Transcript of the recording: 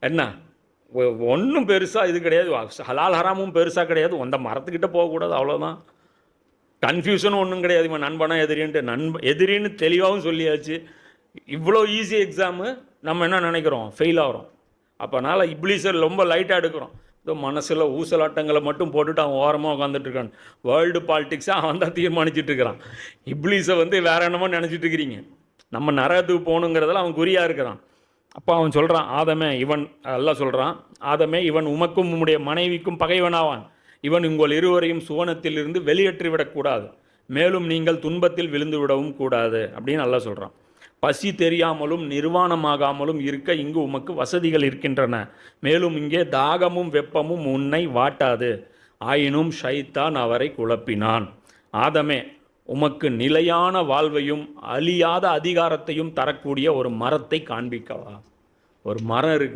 என்ன ஒன்றும் பெருசாக இது கிடையாது, ஹலால் ஹராமும் பெருசாக கிடையாது, அந்த மரத்துக்கிட்ட போகக்கூடாது, அவ்வளோதான். கன்ஃபியூஷனும் ஒன்றும் கிடையாது, இவன் நண்பனா எதிரின்ட்டு. எதிரின்னு தெளிவாகவும் சொல்லியாச்சு. இவ்வளோ ஈஸி எக்ஸாமு நம்ம என்ன நினைக்கிறோம், ஃபெயில் ஆகிறோம். அப்போனால இப்ளீஸை ரொம்ப லைட்டாக எடுக்கிறோம். இதோ மனசில் ஊசலாட்டங்களை மட்டும் போட்டுட்டு அவன் ஓரமாக உட்காந்துட்ருக்கான். வேர்ல்டு பாலிட்டிக்ஸை அவன் தான் தீர்மானிச்சுட்டு இருக்கிறான். இப்ளீஸை வேறு என்னமோ நினச்சிட்டு இருக்கிறீங்க. நம்ம நரகத்துக்கு போகணுங்கிறதுல அவன் குறியாக இருக்கிறான். அப்போ அவன் சொல்கிறான், ஆதமே இவன் எல்லாம் சொல்கிறான், ஆதமே இவன் உமக்கும் உம்முடைய மனைவிக்கும் பகைவனாவான். இவன் உங்கள் இருவரையும் சுவனத்தில் இருந்து வெளியேற்றிவிடக்கூடாது, மேலும் நீங்கள் துன்பத்தில் விழுந்து விடவும் கூடாது அப்படின்னு நல்லா சொல்கிறான். பசி தெரியாமலும் நிர்வாணமாகாமலும் இருக்க இங்கு உமக்கு வசதிகள் இருக்கின்றன. மேலும் இங்கே தாகமும் வெப்பமும் உன்னை வாட்டாது. ஆயினும் ஷைத்தான் அவரை குழப்பினான். ஆதமே உமக்கு நிலையான வாழ்வையும் அழியாத அதிகாரத்தையும் தரக்கூடிய ஒரு மரத்தை காண்பிக்கவா. ஒரு மரம் இருக்கு.